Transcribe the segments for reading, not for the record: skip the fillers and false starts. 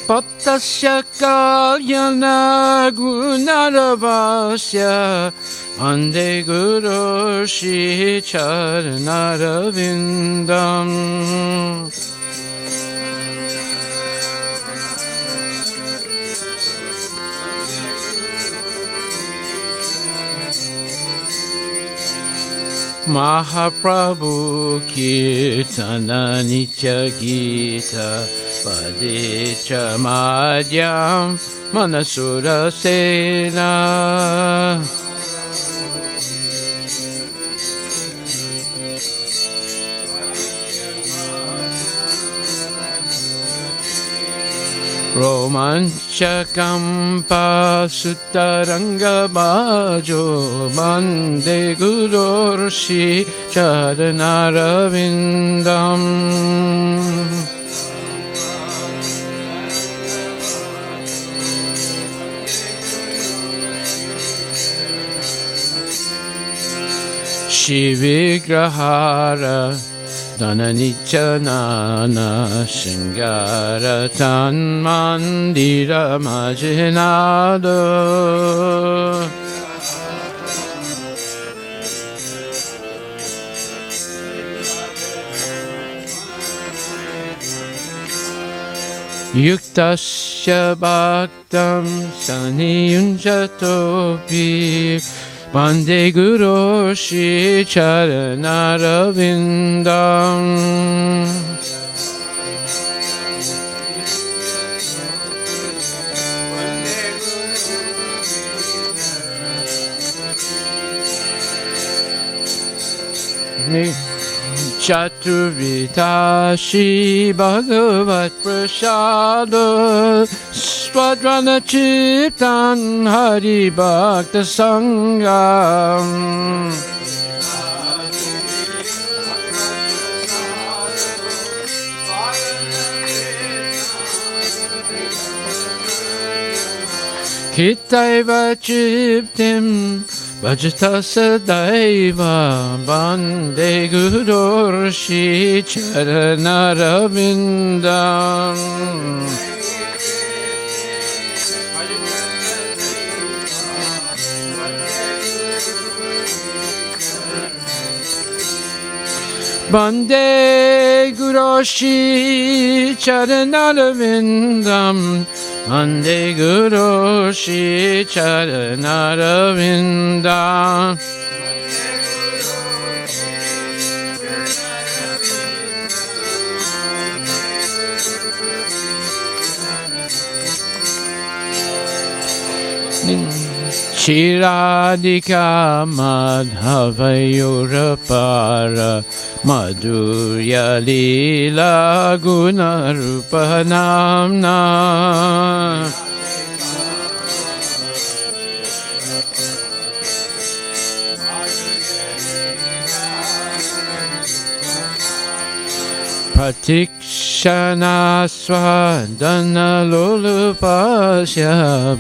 Pattasya kalyana gunaravasya Ande Guru Shri Charanaravindam. Mahaprabhu Kirtana Nitya Gita Padicha Madhyam Manasura Sena. Romanchakam Pasutaranga Bajo Bande Gururshi Charanaravindam. Shivigrahara Dhananicha-nana Shingara Tanmandira Majinado. Yuktasya Bhaktam Saniyunjatopi Vande Guru Shri Charanaravindam. Chaturvita Shri Bhagavat Prasada Svadrana Chitan Hari Bhakta Sangam. Kitaiva Chiptim Vajata Sadaiva Bande Guru Shri Charanaravindam. Bande Guru Shri Charanaravindam. Bande Guru Shri Charanaravindam. Shiradika Madhavayurapara Madhurya Lila Gunarupanamna. Pratikshana Swadana Lolupasya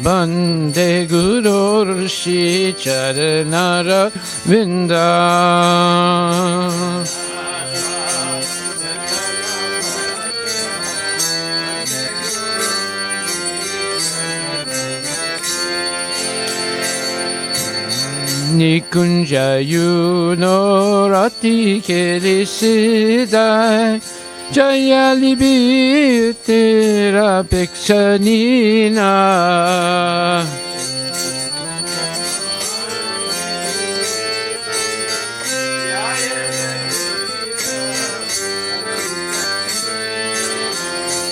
Bande Guru Shri Charanaravindam. Nikunja Yuno Rati Kelisidai Jaya Libitera Peksanina.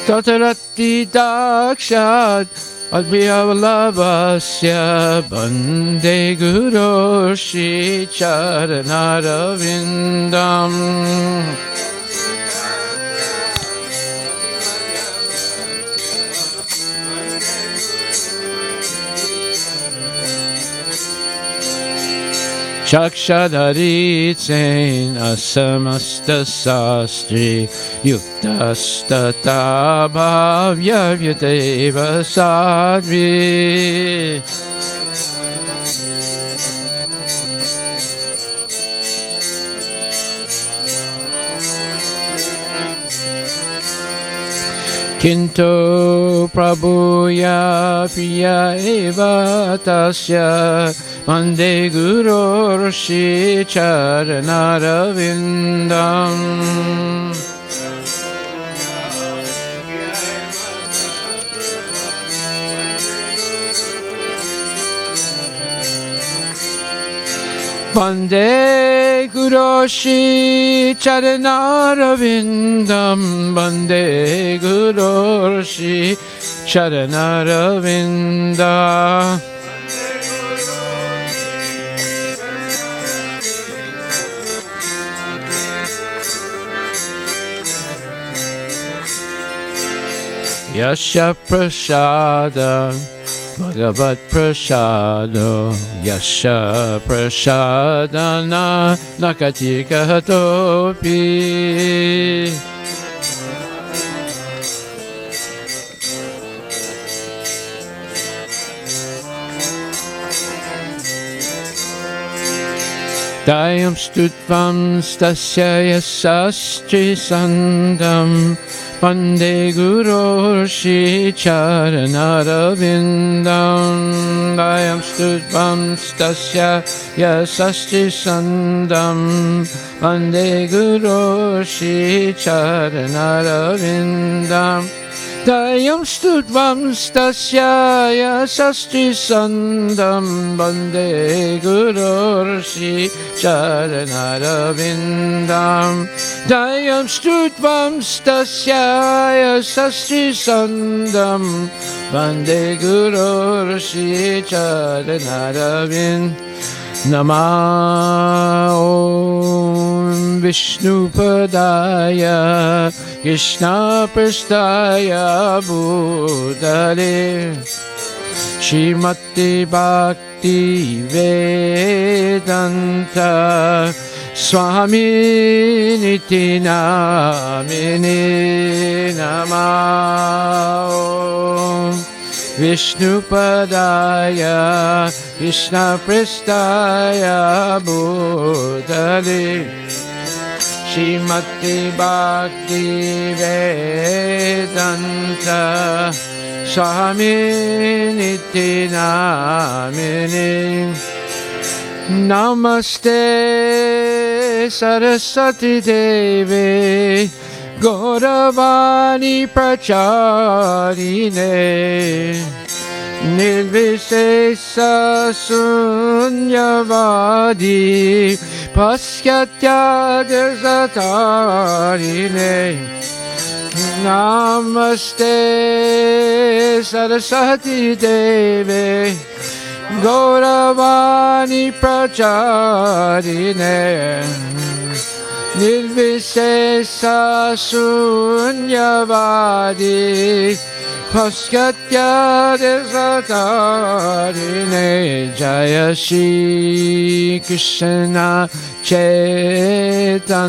Tatarati Dakshat Advyalavasya Bande Guru Shri Charanaravindam. Chakshadaritsen asamasta sastri yuktastata bhavya vyateva sadvi. Kinto prabhuya priya eva tasya Mande Guru Rishi Charanaravindam. Vande Guru Shri Charanaravindam. Vande Guru Shri Charanaravindam. Yasha Prasada Bhagavat Prasado Yasha Prasadana Nakatika Topi. Dayam Stutvam Stasya Yasastri Sandam Vande Guru Shri Charanaravindam. Dayam Stutvam Stasya Yasastri Sandam Vande Guru Shri Charanaravindam. Dayam Stutvam Stasya Yasastri Sandam Vande Guru Shri Charanaravindam. Dayam Stutvam Stasya Yasastri Sandam Vande Guru Shri Charanaravindam. Nama Om Vishnupadaya Krishna Prasthaya Bhutale Shrimati Bhakti Vedanta Swami Niti Namini. Nama Om Vishnupadaya Krishna Prasthaya Bhutale Shrimati Bhakti Vedanta Swami Niti Namini. Namaste Saraswati Devi Gauravani Pracharine Nirvishesha Sunyavadi Paschatya Desatarine. Namaste Saraswati Devi Gauravani Pracharine Nirvishesha Sunyavadi Paschatya Desatarine. Jaya Shri Krishna Chaitanya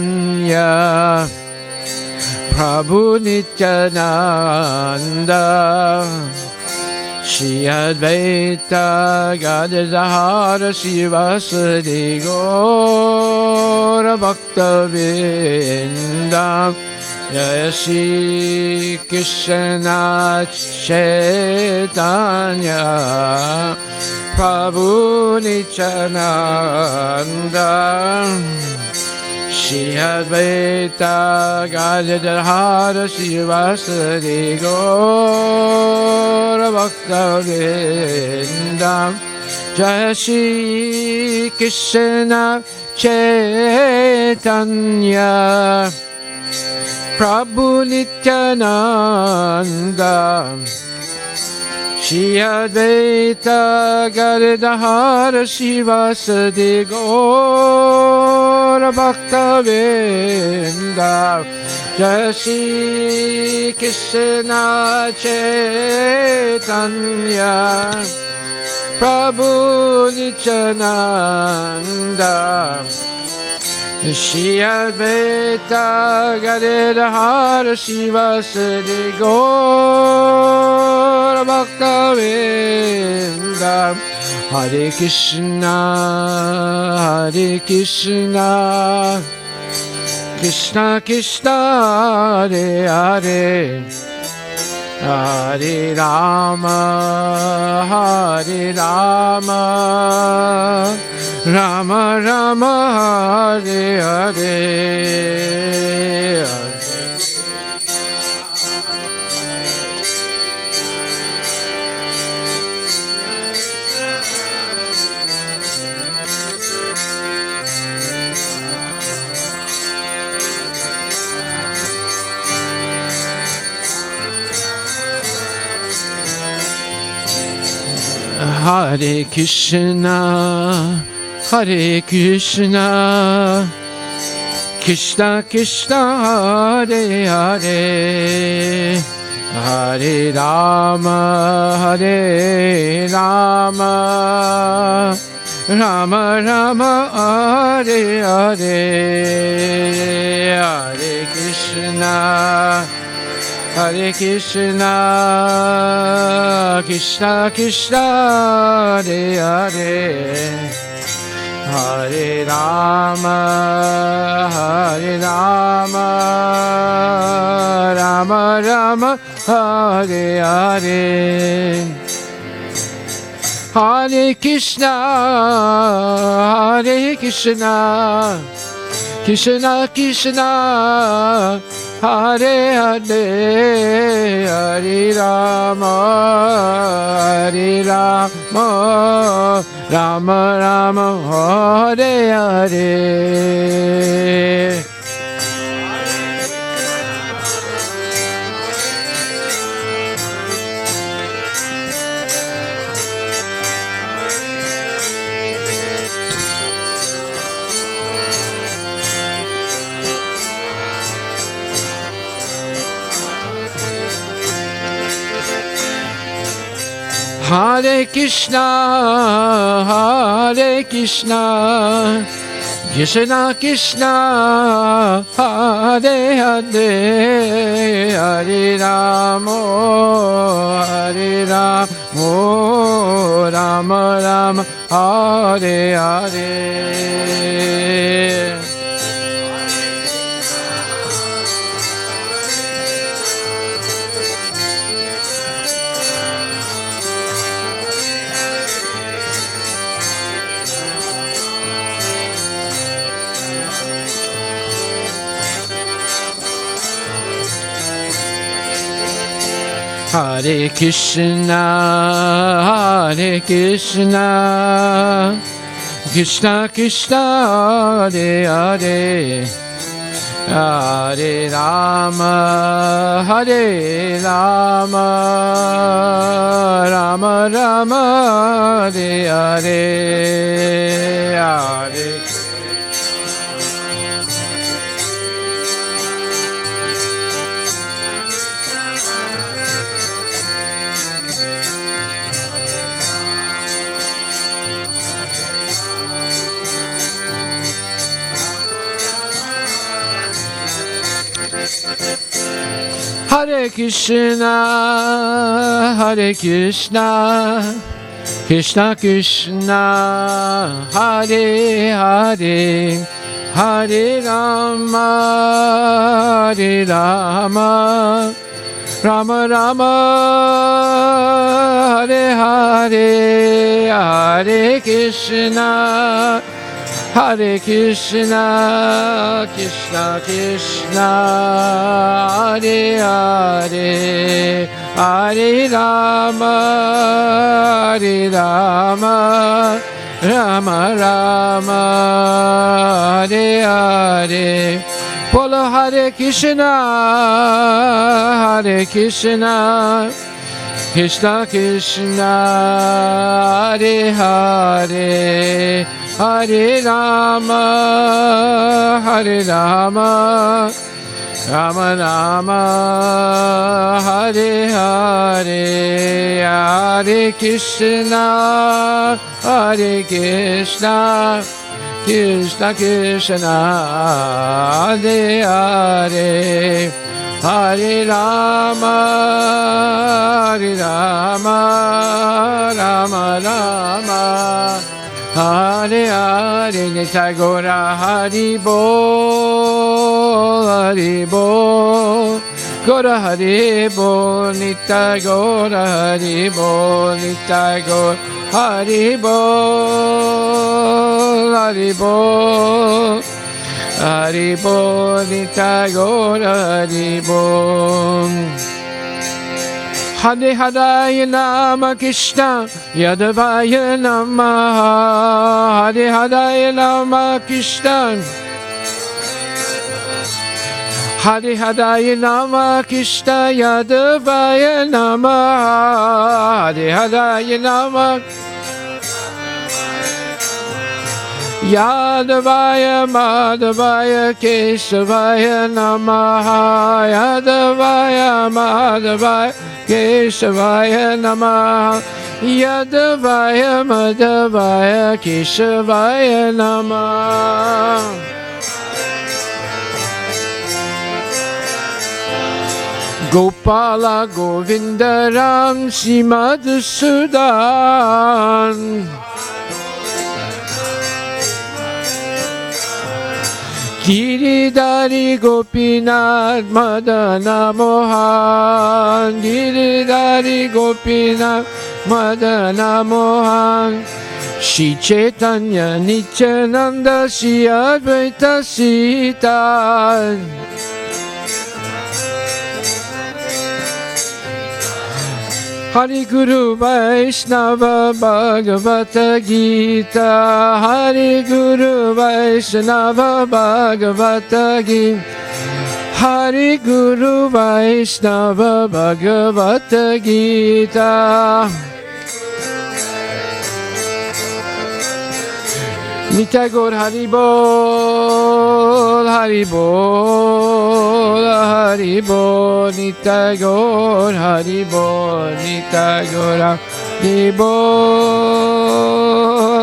Prabhu Nityananda Shri Advaita Gadadhara Sivasadi Gaura Bhakta-vrinda. Jaya Shri Krishna Chaitanya Prabhu Nityananda Shri Advaita Gadadhara Sivasadi Gaura Bhakta-vrinda. Jaya Shri Krishna Chaitanya Prabhu Nityananda Shri Advaita Gadadhara Sivasadi Gaura Bhakta-vrinda. Jaya Shri Krishna Chaitanya Prabhu Nityananda Shri Advaita Gadadhar Shivasadi Gaura Bhaktavinda Hare Krishna Hare Krishna Krishna Krishna Hare Hare Hare Rama Hare Rama Rama Rama Hare Hare Hare Krishna, Hare Krishna, Krishna Krishna, Hare Hare, Hare Rama, Hare Rama, Rama Rama, Hare Hare, Hare Krishna. Hare Krishna, Krishna Krishna, Hare Hare, Hare Rama, Hare Rama, Rama Rama, Hare Hare, Hare Krishna, Hare Krishna, Krishna Krishna, Hare Hare, Hare Rama, Hare Rama, Rama Rama, Hare Hare. Hare Krishna, Hare Krishna, Krishna Krishna, Hare Hare, Hare Rama, Hare Rama, Rama Rama, Hare Hare. Hare Krishna, Hare Krishna, Krishna Krishna, Hare Hare, Hare Rama, Hare Rama, Rama Rama, Hare Hare, Hare Hare Krishna, Hare Krishna, Krishna Krishna, Hare Hare, Hare Rama, Hare Rama, Rama Rama, Hare Hare, Hare Krishna, Hare Krishna, Krishna Krishna, Hare Hare, Hare Rama, Hare Rama, Rama Rama, Hare Hare. Bolo Hare Krishna, Hare Krishna, Krishna Krishna, Hare Hare, Hare Rama, Hare Rama, Rama Rama, Hare Hare, Hare Krishna, Hare Krishna, Krishna Krishna, Hare Hare, Hare Rama, Hare Rama, Rama Rama, Hare Hare. Nitai Gora Hari Bol, Hari Bol, Gora Hari Bol, Nitai Gora Hari Bol, Nitai Gora Hari Bol, Hari Bol, Hari Bol, Nitai Gora Hari Bol. Hare Hare Nama Krishna Yadavaya Namaha, Hare Hare Nama Krishna, Hare Hare Nama Krishna Yadavaya Namaha, Hare Hare Nama Yadavaya Madhavaya Keshavaya Namaha, Yadavaya Madhavaya Keshavaya Namaha, Yadavaya Madhavaya Keshavaya Namaha. Gopala Govinda Ram Srimad Sudan, Giridhari Gopinath Madana Mohan, Giridhari Gopinath Madana Mohan, Shri Chaitanya Nityananda Shri Advaita Sita, Hari Guru Vaishnava Bhagavata Gita, Hari Guru Vaishnava Bhagavata Gita, Hari Guru Vaishnava Bhagavata Gita. Nitai Gaur Hari Bol, Hari Bol, Hari Bol, Nitai Gaur Hari Bol, Nitai Gaur Hari Bol,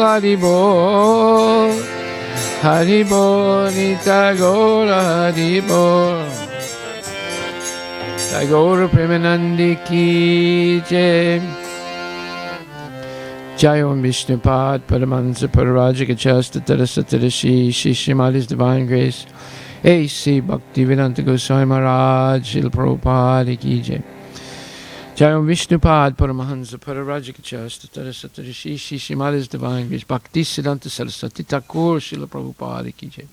Hari Bol, Hari Bol, Nitai Gaur Hari Bol. Nitai Gaur Premanandi Ki Jai. Jai Om Vishnupad Paramahansa Pararajika Chasta Tarasatarashi Shri Shrimadi's Divine Grace A.C. Bhaktivedanta Goswami Maharaj Srila Prabhupada Ki Jai. Jai Om Vishnupad Paramahansa Pararajika Chasta Tarasatarashi Shri Shrimadi's Divine Grace Bhaktisiddhanta Saraswati Thakur Srila Prabhupada Ki Jai.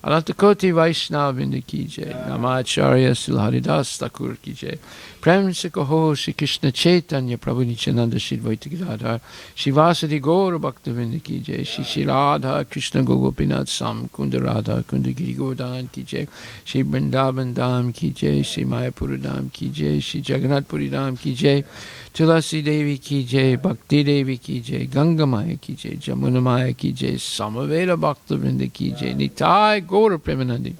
Anantakoti Vaishnavindra Ki Jai. Namacharya Srila Haridas Thakur Ki Jai. Prem se kaho Shri Krishna Chaitanya Prabhu Nityananda Shri Advaita Gadadhar Shri Vasadi Gaura Bhaktavinda Ki Jai. Shri Shri Radha Krishna Gopinath Sam Kunda Radha Kunda Giri Govardhan Ki Jai. Shri Vrindavan Dham Ki Jai. Shri Mayapur Dham Ki Jai. Shri Jagannath Puri Dham Ki Jai. Tulasi Devi Ki Jai. Bhakti Devi Ki Jai. Ganga Maya Ki Jai. Jamuna Maya Ki Jai. Samaveda Bhaktavinda Ki Jai. Nitai Gaura Premanandi.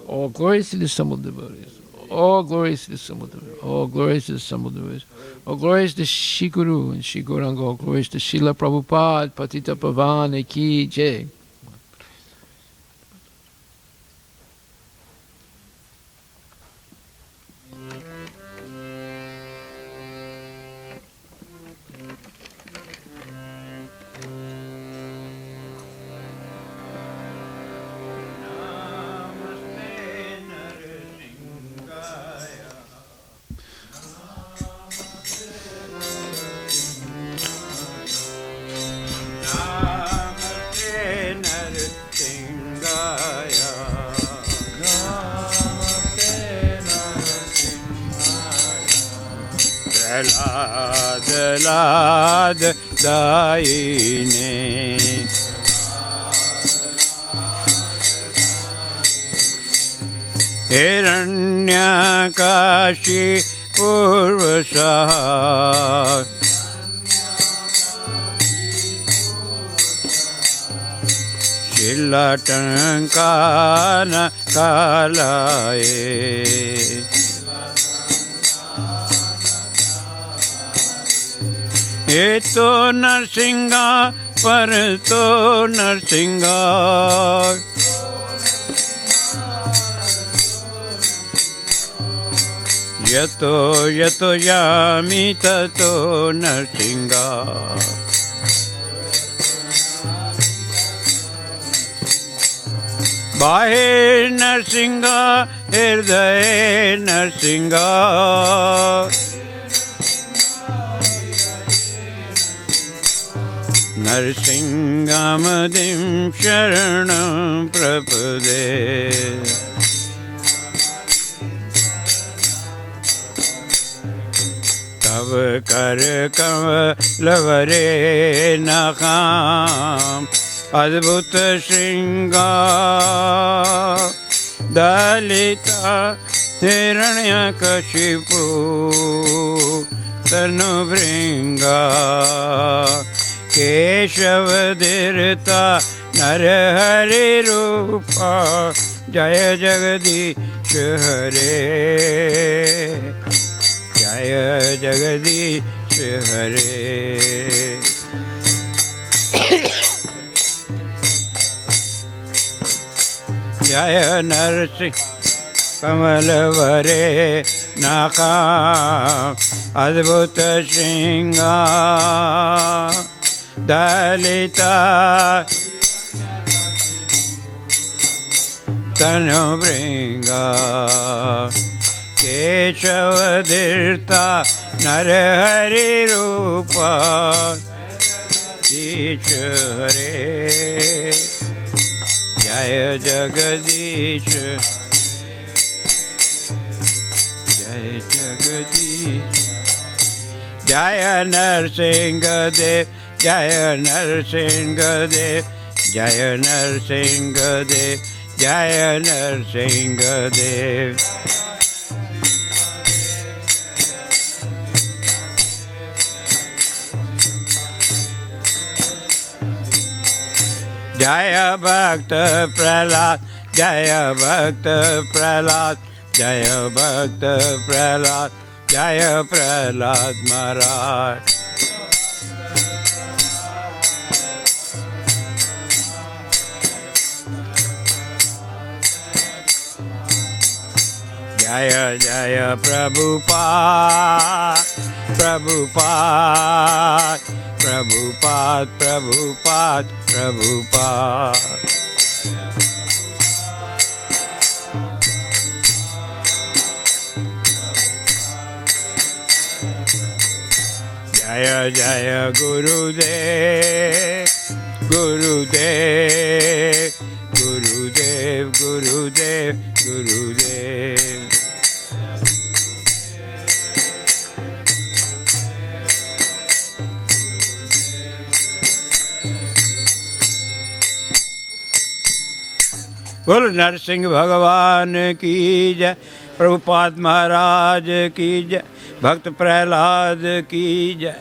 All glories to the assembled devotees. All glories to the assembled devotees. All glories to the assembled devotees. All glories to Shri Guru and Shri Gauranga. All glories to Srila Prabhupada, Patita Pavane Ki Jai. Lad Daine Hiranyakashi Purvasa लटंका न कालाए। ये तो नरसिंगा पर तो नरसिंगा, यतो यतो यामि ततो नरसिंगा। बाहे नरसिंगा हृदय नरसिंगा, नरसिंहमदिं शरणं प्रपदे। तव कर कमलवरे नखाम अद्भुत श्रृंगार, दलिता हिरण्यकशिपु तनुभृंगा, केशवधीरता नरहरि रूपा, जय जगदीश हरे, जय जगदीश हरे। जय नरसिंह कमलवरे नखाम अद्भुत श्रृंगार, दलिता तनुभृंगा, केशवधीरता नरहरि रूपा, ईश हरे, जय जगदीश, जय जगदीश। जय नरसिंह देव, जय नरसिंह देव, जय नरसिंह देव, जय नरसिंह देव। जय भक्त प्रहलाद, जय भक्त प्रहलाद, जय भक्त प्रहलाद, जय प्रहलाद महाराज। जय जय प्रभुपाद, प्रभुपाद, प्रभुपाद, प्रभुपाद, प्रभुपाद। जय जय गुरुदेव, गुरुदेव, गुरुदेव, गुरुदेव, गुरुदेव। बोल नरसिंह भगवान की जय, प्रभुपाद महाराज की जय, भक्त प्रहलाद की जय।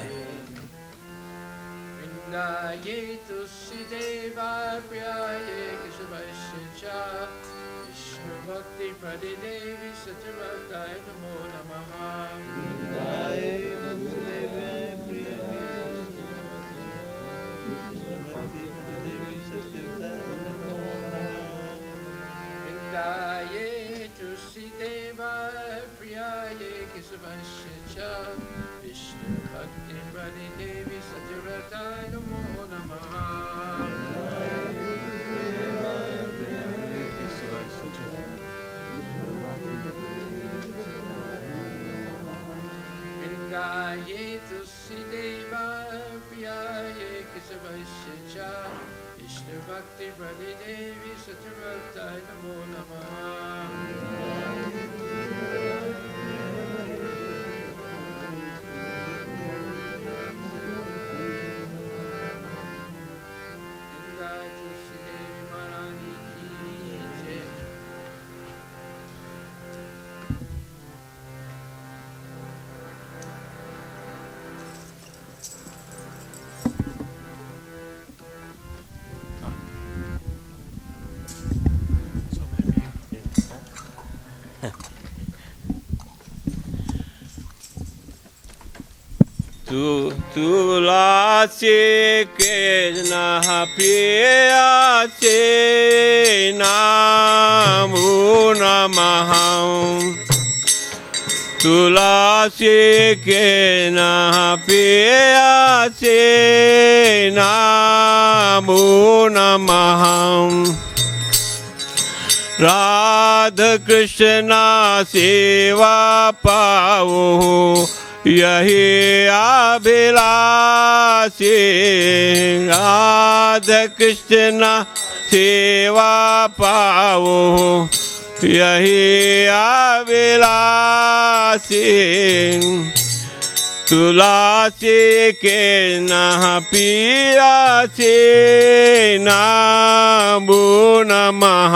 तुलसी के नः पियासे नमो नमः तुलसी के नः पियासे नमो नमः राधा कृष्ण सेवा पाओ यही अभिलाषी राधा कृष्ण सेवा पाओ यही अभिलाषी तुलसी के नः पियासे नमो नमः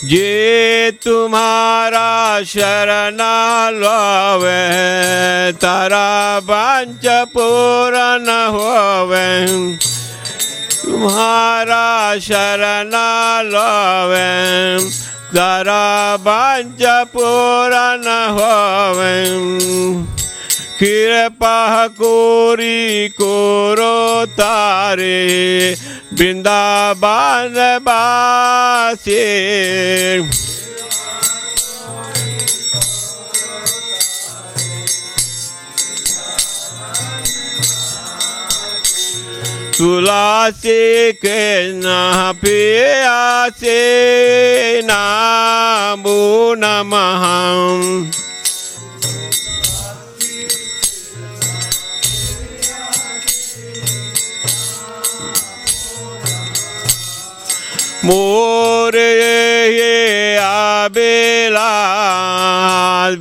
जे तुम्हारा शरण लवे तारा वांछ पूर्ण होवे तुम्हारा शरण लवे तारा वांछ पूर्ण होवे कृपा कोरी कोरो तारे वृंदावन बासे तुलसी के नः पियासे नमो नमः मोर ये अभिलाष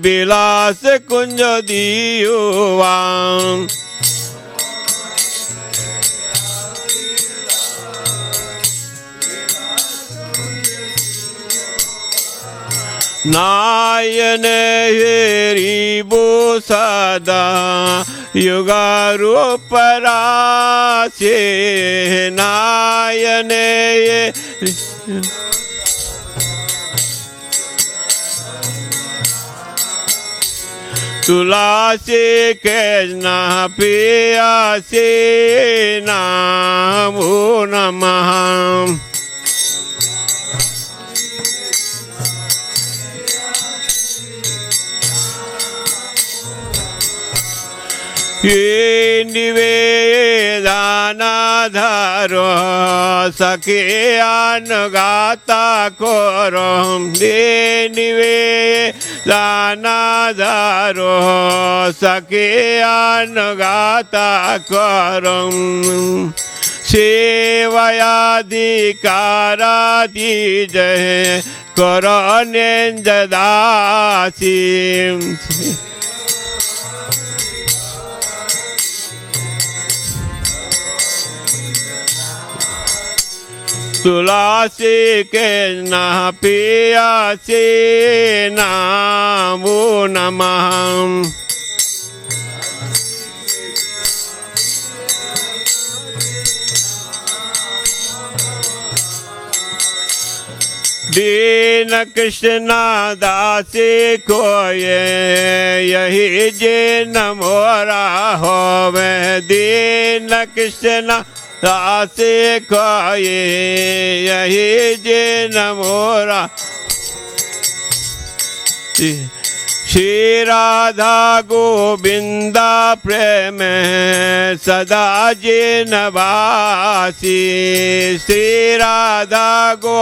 विलास कुंज दियुवा नायन हेरिबो सदा युगा रूप रासे नायन तुलसी के नः पियासे नमो नमः ये निवेदनाधरो सखे अनुगाता करो ये निवेदनाधरो सखे अनुगाता करो सेवयाधिकारा दीजय करो नेंजदासी तुलसी के नः पियासे नमो नमः दीन कृष्ण दासी को यही जिन मोरा होवे दीन कृष्ण दासी को यही जिन मोरा श्री राधा गोविंदा प्रेम सदा जिन वासी श्री राधा गो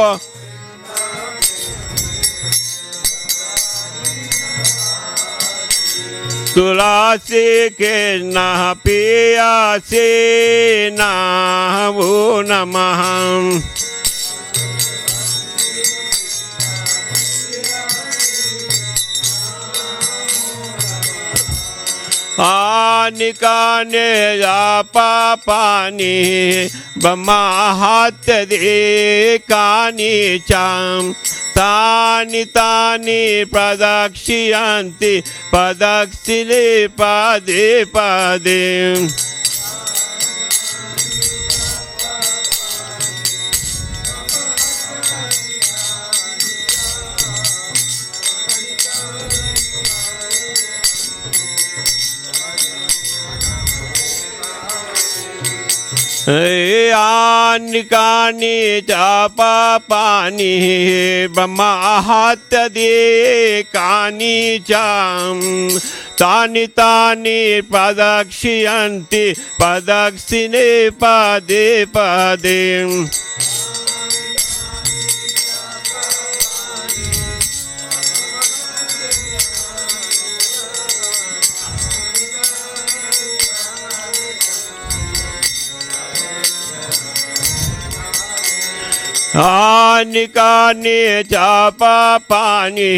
तुलसी के नः पियासे नमो नमः आनिकाने पापानि ब्रह्माहत्य दे कानि चाम तानि तानि प्रदक्षियन्ति प्रदक्षिणे पदे पदे यानि कानि च पापानि ब्रह्माहत्यदे कानि च तानि तानि प्रदक्षियन्ति प्रदक्षिणे पदे पदे यानि कानि च पापानि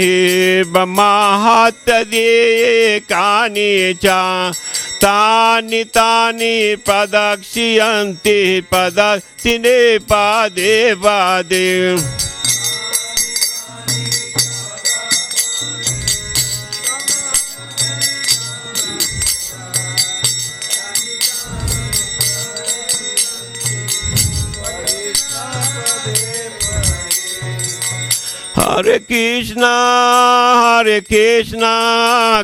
ब्रह्माहत्यदे कानि च तानि तानि प्रदक्षियन्ति प्रदक्षिणे पदे पदे Hare Krishna,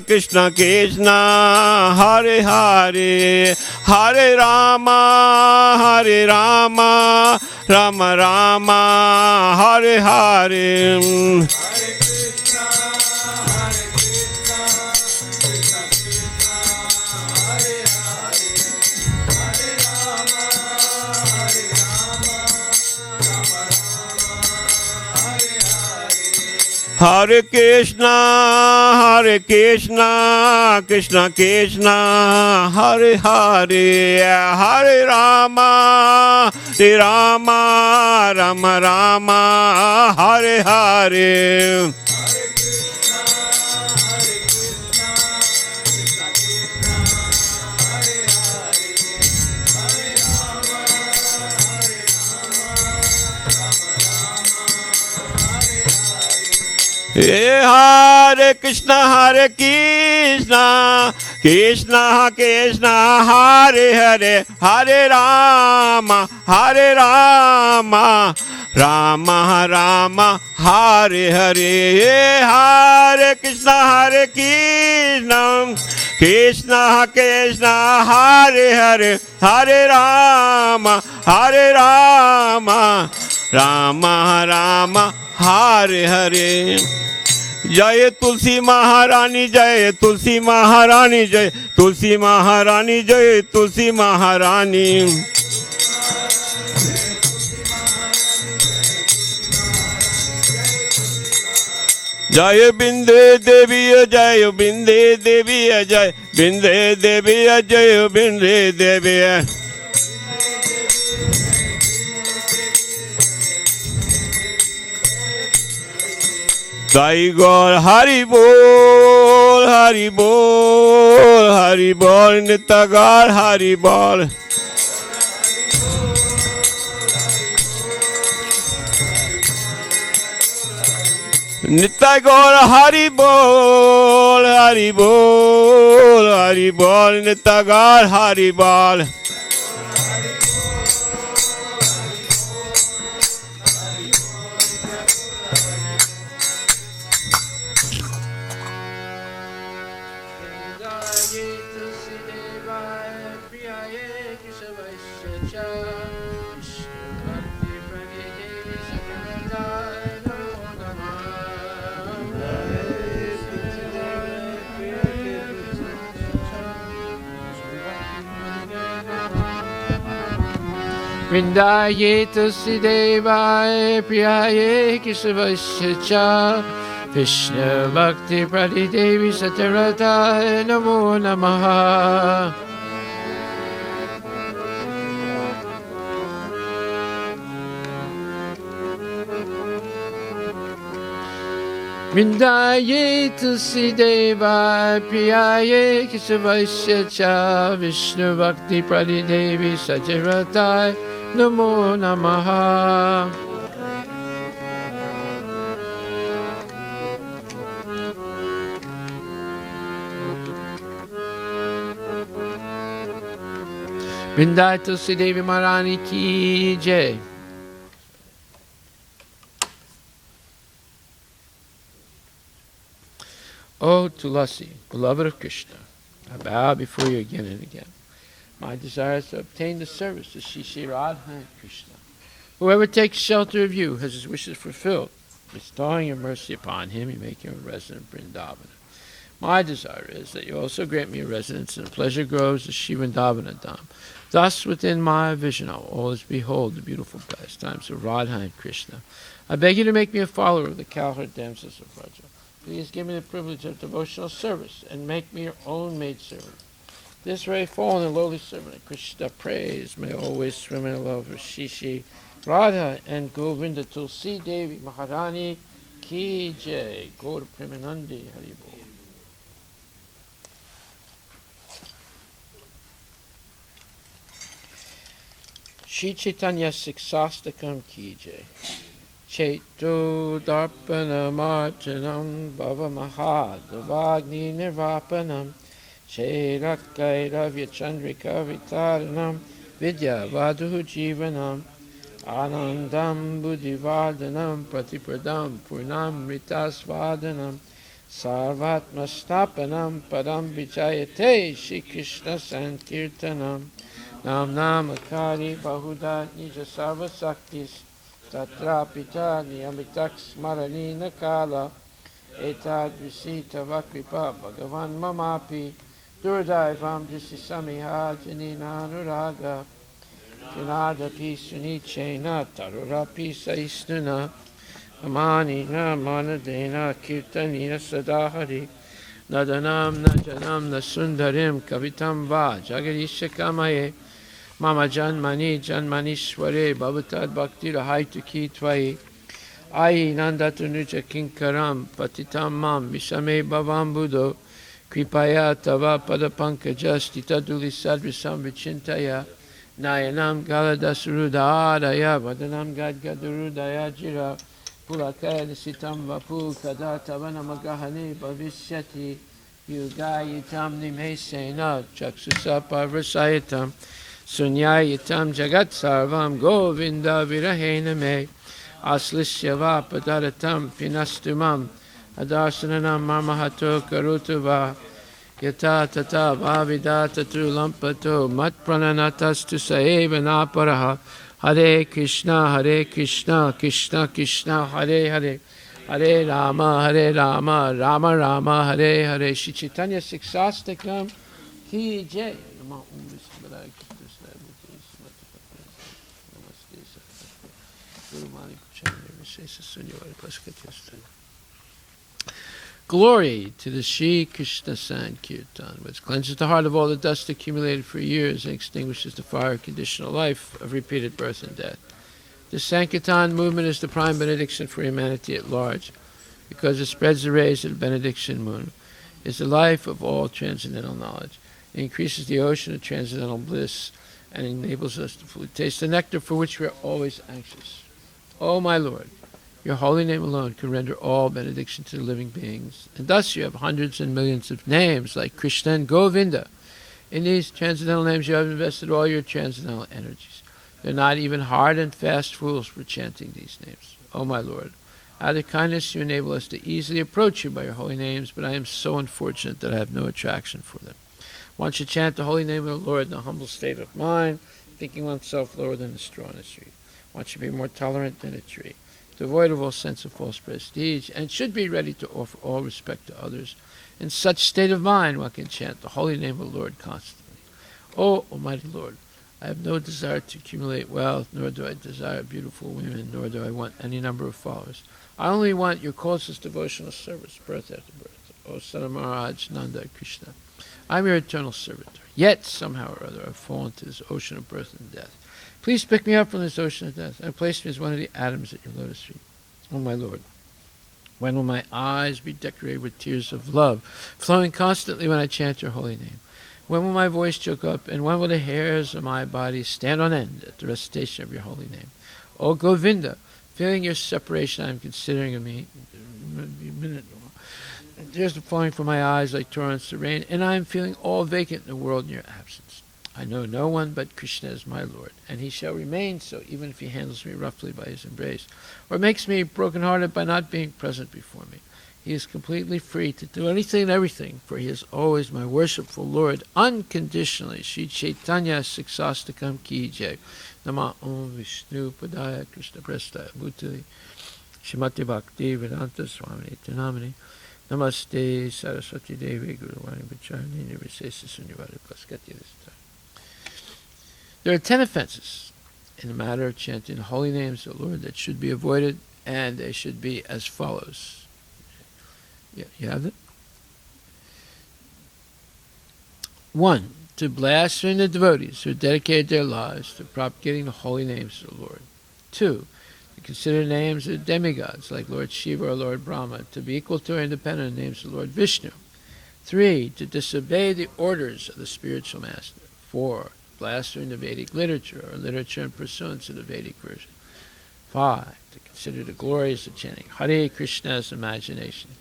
Krishna Krishna, Hare Hare, Hare Rama, Rama Rama, Hare Hare. Hare Krishna, Krishna Krishna, Hare Hare, Hare Rama, Rama Rama, Hare Hare. Hare Krishna, Krishna Krishna, Hare Hare, Hare Rama, Rama Rama, Hare Hare. Hare Krishna, Krishna Krishna, Hare Hare, Hare Rama, Rama Rama, Hare Hare. जय तुलसी महारानी, जय तुलसी महारानी, जय तुलसी महारानी, जय तुलसी महारानी. जय बिंदे देवी, जय बिंदे देवी, जय बिंदे देवी, जय बिंदे देवी. Sai Gaur Hari Bol, Hari Bol, Hari Bol, Nitagar Hari Bol. Nitagar Hari Bol, Hari Bol, Hari Bol, Nitagar Hari Bol. Vrindaye Tulsi Devaya Priyaye Kesavasya Cha Vishnu Bhakti Prati Devi Satyarata Namo Namaha. Vrindaye Tulsi Devaya Priyaye Kesavasya Cha Vishnu Bhakti Prati Devi Satyarata Namo Namaha. Vrindaye Tulsi Devi Maharani Ki Jai. O Tulasi, beloved of Krishna, I bow before you again and again. My desire is to obtain the service of Shri Shri Radha and Krishna. Whoever takes shelter of you has his wishes fulfilled. Bestowing your mercy upon him, you make him a resident of Vrindavan. My desire is that you also grant me a residence in the pleasure groves of Shri Vrindavana Dham. Thus, within my vision, I will always behold the beautiful pastimes of Radha and Krishna. I beg you to make me a follower of the cowherd damsels of Vraja. Please give me the privilege of devotional service and make me your own maidservant. This very fallen and lowly servant of Krishna praise may always swim in the love of Shri Radha and Govinda Tulsi Devi Maharani Ki Jai. Gaur Premanandi Haribol. Shri Chaitanya Siksastakam Ki Jai. Cheto Darpana Marjanam Bhava Mahadavagni Nirvapanam Cherakaira Vyachandrika Vitaranam Vidya Vadhu Jivanam Anandam Buddhivardhanam Pratipradam Purnam Ritasvadanam Sarvatmastapanam Padam Vichayate Shri Krishna Sankirtanam Nam Namakari Bahuda Nija Sarva Saktis Tatra Pita Niyamitak Smarani Nakala Etad Visita Vakripa Bhagavan Mamapi Durdaivam Disisamiha Janina Anuraga Janadapi Sunichena Tarurapi Saisnuna Amani Namanadena Kirtanina Sadahari Nadanam Najanam Nasundarim Kavitam Va Jagarisha Kamaye Mama Janmani Janmanishware Bhavatad Bhakti Rahaitu Ki Tvai Ai Nandatu Nuja Kinkaram Patitam Mam Vishame Bhavam Buddho Kripaya Tava Padapankaja Stitaduli Sadrisam Vichintaya Nayanam Galadasrudadaya Vadanam Gadgadurudaya Jira Pulakaya Nisitam Vapu Kadatavana Magahani Bhavishyati Yugayitam Nimesena Chaksusa Parvasayitam Sunyayitam Jagat Sarvam Govinda Virahena Me Aslisyava Padaratam Pinastumam Adarsananam Marmahato Karutuva Yata Tata Vavidata Lampato Mat Prananatas Saeva Naparaha Hare Krishna Krishna Krishna Hare Hare Hare Rama Rama Rama Hare Hare Shri Chaitanya Siksastakam Ki Jai. Glory to the Shri Krishna Sankirtan, which cleanses the heart of all the dust accumulated for years and extinguishes the fire of conditional life of repeated birth and death. The Sankirtan movement is the prime benediction for humanity at large, because it spreads the rays of the benediction moon. It is the life of all transcendental knowledge. It increases the ocean of transcendental bliss and enables us to fully taste the nectar for which we are always anxious. O my Lord, your holy name alone can render all benediction to the living beings, and thus you have hundreds and millions of names like Krishna and Govinda. In these transcendental names you have invested all your transcendental energies. They're not even hard and fast fools for chanting these names. O my Lord, out of kindness you enable us to easily approach you by your holy names, but I am so unfortunate that I have no attraction for them. One should chant the holy name of the Lord in a humble state of mind, thinking oneself lower than a straw in a tree. One should be more tolerant than a tree, devoid of all sense of false prestige, and should be ready to offer all respect to others. In such state of mind, one can chant the holy name of the Lord constantly. O Almighty Lord, I have no desire to accumulate wealth, nor do I desire beautiful women, nor do I want any number of followers. I only want your closest devotional service, birth after birth. O Son of Maharaj Nanda Krishna, I am your eternal servant. Yet, somehow or other, I have fallen to this ocean of birth and death. Please pick me up from this ocean of death and place me as one of the atoms at your lotus feet. O my Lord, when will my eyes be decorated with tears of love, flowing constantly when I chant your holy name? When will my voice choke up, and when will the hairs of my body stand on end at the recitation of your holy name? O Govinda, feeling your separation, I am considering of me. Tears are falling from my eyes like torrents of rain, and I am feeling all vacant in the world in your absence. I know no one but Krishna as my Lord, and he shall remain so even if he handles me roughly by his embrace, or makes me broken-hearted by not being present before me. He is completely free to do anything and everything, for he is always my worshipful Lord, unconditionally. Shri Chaitanya Siksastakam Ki Jai. Nama Om Vishnu Padaya Krishna Prestaya Bhutali Shrimati Bhakti Vedanta Swami Tanamani Namaste Saraswati Devi Guru Vani Vacharani Nirvisesa Sunyavadi Paskati. There are 10 offenses in the matter of chanting the holy names of the Lord that should be avoided, and they should be as follows. You have it? 1. To blaspheme the devotees who dedicated their lives to propagating the holy names of the Lord. 2. To consider names of demigods like Lord Shiva or Lord Brahma to be equal to or independent of the names of Lord Vishnu. 3. To disobey the orders of the spiritual master. 4. Blaspheme the Vedic literature or literature in pursuance of the Vedic version. 5. To consider the glories of chanting Hare Krishna as imagination.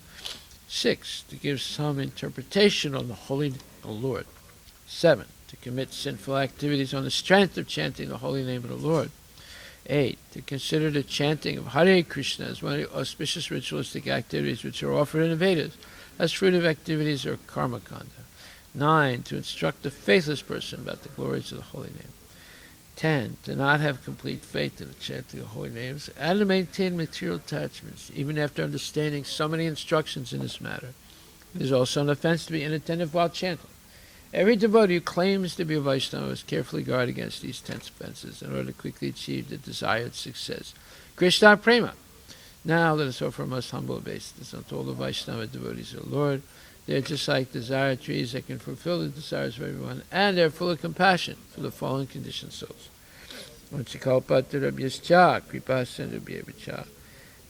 6. To give some interpretation on the holy name of the Lord. 7. To commit sinful activities on the strength of chanting the holy name of the Lord. 8. To consider the chanting of Hare Krishna as one of the auspicious ritualistic activities which are offered in the Vedas as fruitive activities or karma kanda. 9. To instruct the faithless person about the glories of the holy name. 10. To not have complete faith in the chanting of holy names, and to maintain material attachments, even after understanding so many instructions in this matter. It is also an offense to be inattentive while chanting. Every devotee who claims to be a Vaishnava must carefully guard against these 10 offenses in order to quickly achieve the desired success. Krishna Prema. Now let us offer a most humble obeisance unto all the Vaishnava devotees of the Lord. They are just like desire trees that can fulfill the desires of everyone, and they are full of compassion for the fallen conditioned souls. Vanchikalpatarabhyascha kripasandabhyavicha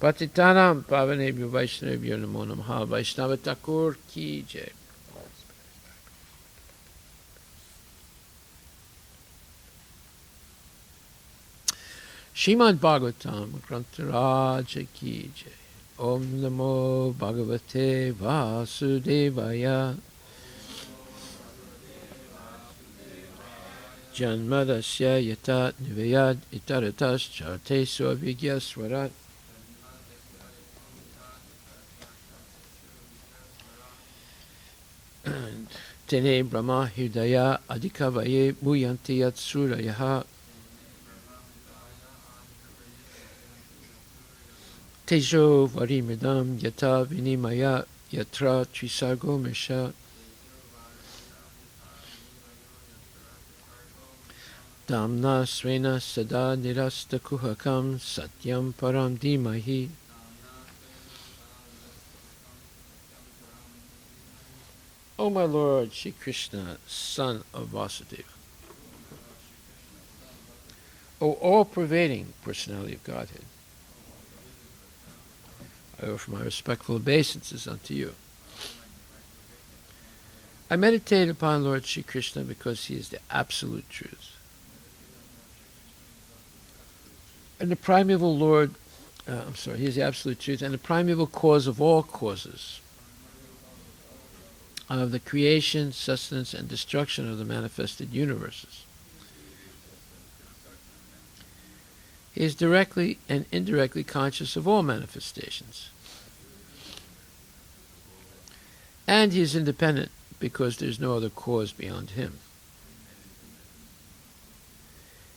patitanam pavanebhyo vaishnavibhyo namo namaha. Vaishnava Thakur ki jai. Srimad Bhagavatam Grantaraja ki jai. Om Namo Bhagavate Vasudevaya. Janmadasya Yatat Nivayad Itaratas Charte Svavigya Swarat. Tene Brahma Hridaya Adhikavaye Bhuyanti Yatsurayaha. Tejo Varimidam Yata Vinimaya Yatra Trisargo Mesha. Damna Svena Sada Nirasta Kuhakam Satyam Param Dhimahi. O my Lord, Shri Krishna, son of Vasudeva, O all-pervading personality of Godhead, I offer my respectful obeisances unto you. I meditate upon Lord Shri Krishna because he is the absolute truth. And the primeval Lord, he is the absolute truth and the primeval cause of all causes, of the creation, sustenance, and destruction of the manifested universes. He is directly and indirectly conscious of all manifestations. And he is independent because there is no other cause beyond him.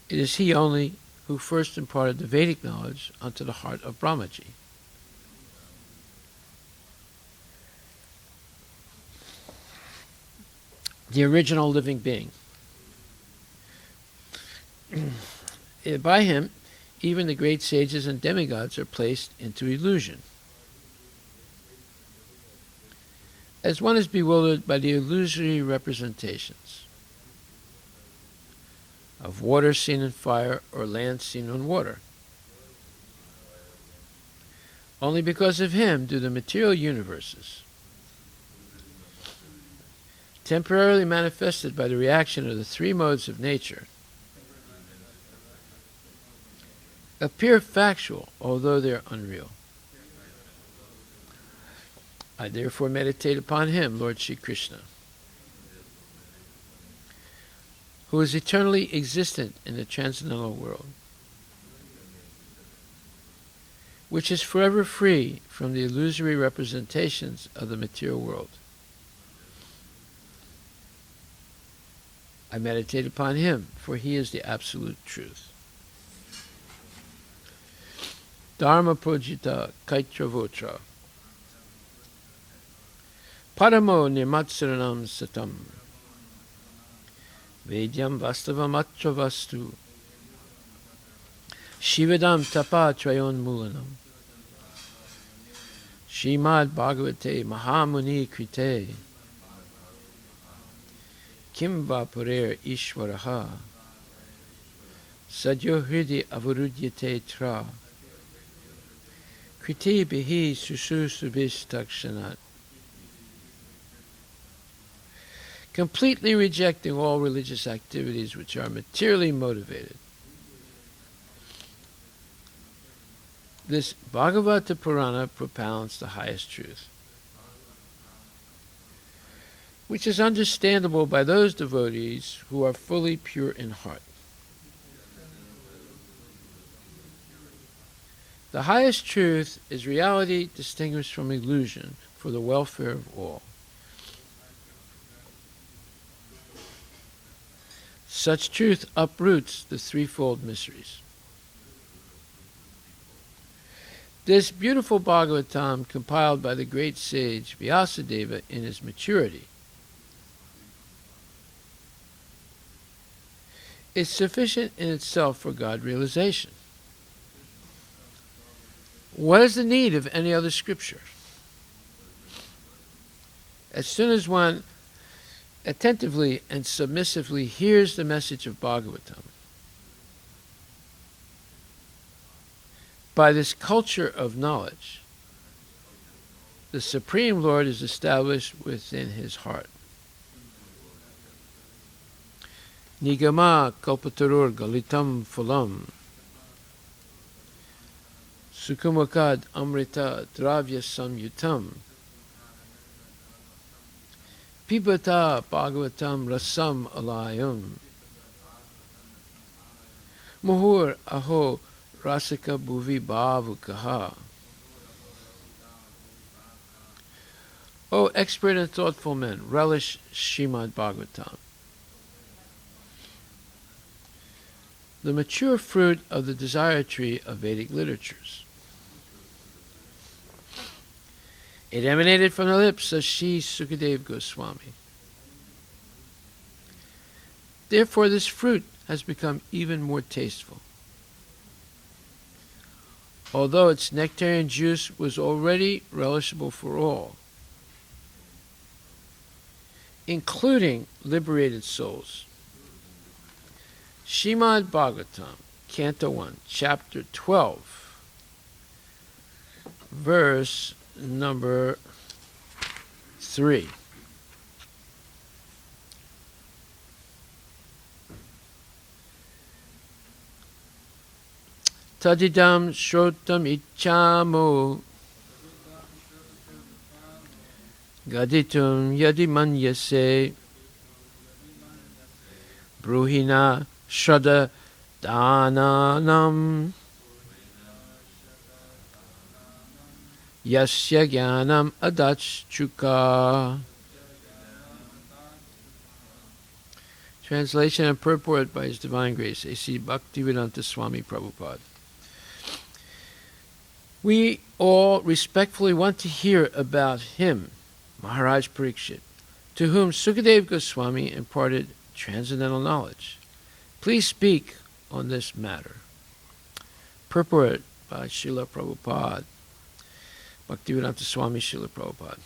It is he only who first imparted the Vedic knowledge unto the heart of Brahmaji. The original living being. By him, even the great sages and demigods are placed into illusion. As one is bewildered by the illusory representations of water seen in fire or land seen on water. Only because of him do the material universes, temporarily manifested by the reaction of the three modes of nature, appear factual, although they are unreal. I therefore meditate upon him, Lord Shri Krishna, who is eternally existent in the transcendental world, which is forever free from the illusory representations of the material world. I meditate upon him, for he is the absolute truth. Dharma Projita Kaitravotra Paramo Nirmatsaranam Satam Vedyam Vastavamatra Vastu Shivadam Tapa Trayon Mulanam Shrimad Bhagavate Mahamuni Krite Kim Vapurer Ishwaraha Sadyo Hridi Avarudyate Tra Kriti Bihi Sususubis Takshanat. Completely rejecting all religious activities which are materially motivated. This Bhagavata Purana propounds the highest truth, which is understandable by those devotees who are fully pure in heart. The highest truth is reality distinguished from illusion for the welfare of all. Such truth uproots the threefold mysteries. This beautiful Bhagavatam, compiled by the great sage Vyasadeva in his maturity, is sufficient in itself for God realization. What is the need of any other scripture? As soon as one attentively and submissively hears the message of Bhagavatam, by this culture of knowledge, the Supreme Lord is established within his heart. Nigama kalpatarur galitam phalam Sukumakad amrita dravya samyutam Pibata bhagavatam rasam alayam Muhur aho rasika bhuvi bhavukaha. O expert and thoughtful men, relish Srimad Bhagavatam, the mature fruit of the desire tree of Vedic literatures. It emanated from the lips of Sri Sukadeva Goswami. Therefore, this fruit has become even more tasteful. Although its nectarian juice was already relishable for all, including liberated souls. Srimad Bhagavatam, Canto 1, Chapter 12, verse number 3. Tadidam shrotam ichamo gaditum yadimanyase bruhina shraddha dhananam yasya jnanam adachchuka. Translation and purport by His Divine Grace, A.C. Bhaktivedanta Swami Prabhupada. We all respectfully want to hear about him, Maharaj Parikshit, to whom Sukadeva Goswami imparted transcendental knowledge. Please speak on this matter. Purport by Srila Prabhupada, Bhaktivedanta Swami Srila Prabhupada.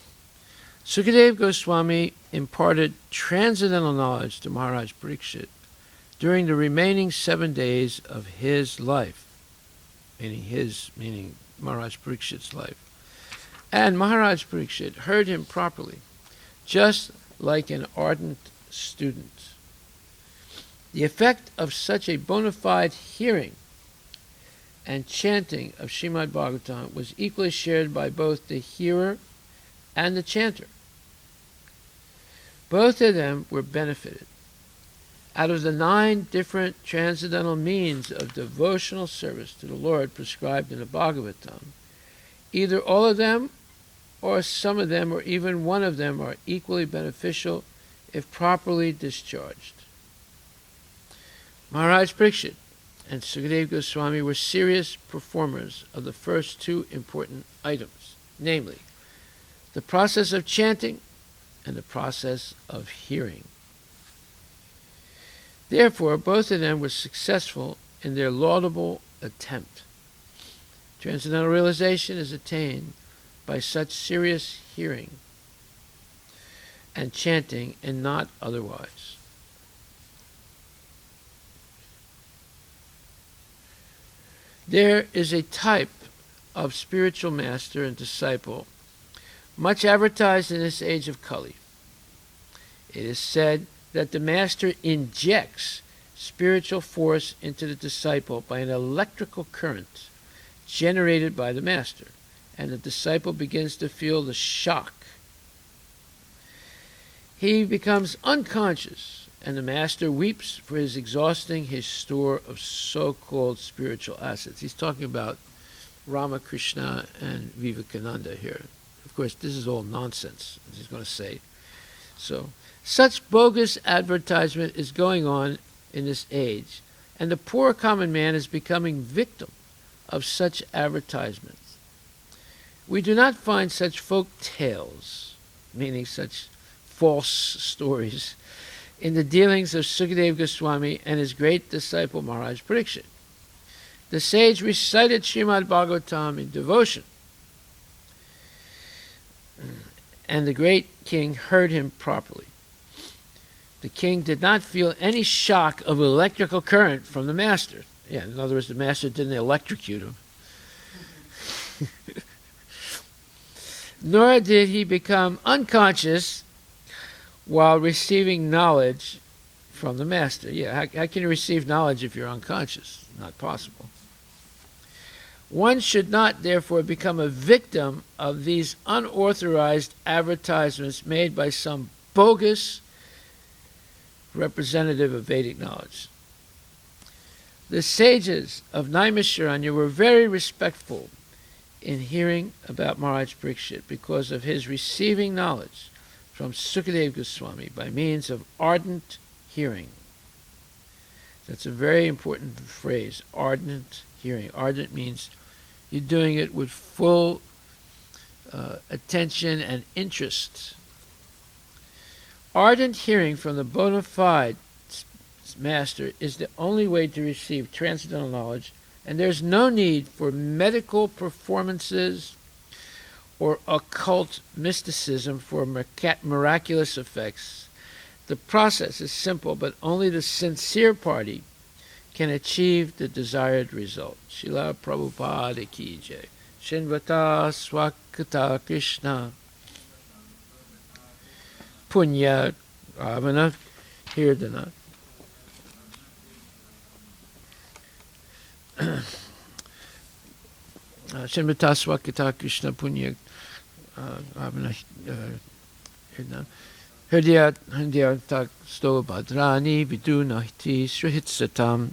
Sukadeva Goswami imparted transcendental knowledge to Maharaj Parikshit during the remaining 7 days of his life, meaning Maharaj Parikshit's life. And Maharaj Parikshit heard him properly, just like an ardent student. The effect of such a bona fide hearing and chanting of Srimad Bhagavatam was equally shared by both the hearer and the chanter. Both of them were benefited. Out of the 9 different transcendental means of devotional service to the Lord prescribed in the Bhagavatam, Either all of them or some of them or even one of them are equally beneficial if properly discharged. Maharaj Parikshit and Sukadeva Goswami were serious performers of the first two important items, namely, the process of chanting and the process of hearing. Therefore, both of them were successful in their laudable attempt. Transcendental realization is attained by such serious hearing and chanting and not otherwise. There is a type of spiritual master and disciple much advertised in this age of Kali. It is said that the master injects spiritual force into the disciple by an electrical current generated by the master, and the disciple begins to feel the shock. He becomes unconscious, and the master weeps for his exhausting his store of so-called spiritual assets. He's talking about Ramakrishna and Vivekananda here. Of course, this is all nonsense, as he's going to say. So, such bogus advertisement is going on in this age, and the poor common man is becoming victim of such advertisements. We do not find such folk tales, meaning such false stories, in the dealings of Sukadeva Goswami and his great disciple Maharaj Parikshit. The sage recited Srimad Bhagavatam in devotion, and the great king heard him properly. The king did not feel any shock of electrical current from the master. Yeah, in other words, the master didn't electrocute him. Nor did he become unconscious while receiving knowledge from the master. Yeah, how can you receive knowledge if you're unconscious? Not possible. One should not, therefore, become a victim of these unauthorized advertisements made by some bogus representative of Vedic knowledge. The sages of Naimisharanya were very respectful in hearing about Maharaj Parikshit because of his receiving knowledge from Sukadeva Goswami by means of ardent hearing. That's a very important phrase, ardent hearing. Ardent means you're doing it with full attention and interest. Ardent hearing from the bona fide master is the only way to receive transcendental knowledge, and there's no need for medical performances or occult mysticism for miraculous effects. The process is simple, but only the sincere party can achieve the desired result. Srila Prabhupada ki jai. Shinvata Swakata Krishna. Punya Ravana Hirdana. Shinvata Swakata Krishna Punya Ravana Hirdana. Hridya tak sto badrani vidunahti srihitsatam.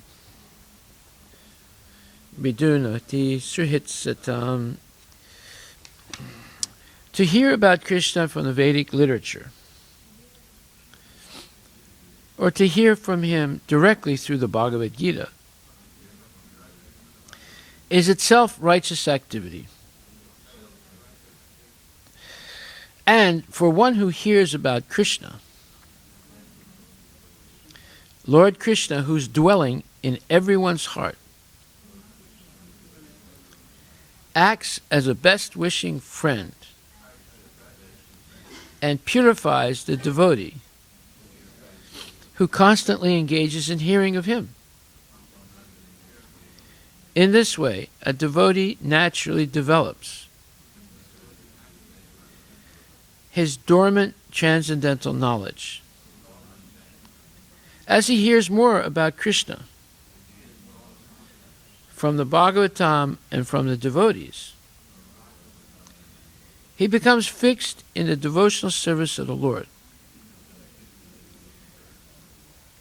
Vidunahti srihitsatam. To hear about Krishna from the Vedic literature, or to hear from him directly through the Bhagavad Gita, is itself righteous activity. And for one who hears about Krishna, Lord Krishna, who's dwelling in everyone's heart, acts as a best-wishing friend and purifies the devotee who constantly engages in hearing of him. In this way, a devotee naturally develops his dormant transcendental knowledge. As he hears more about Krishna from the Bhagavatam and from the devotees, he becomes fixed in the devotional service of the Lord.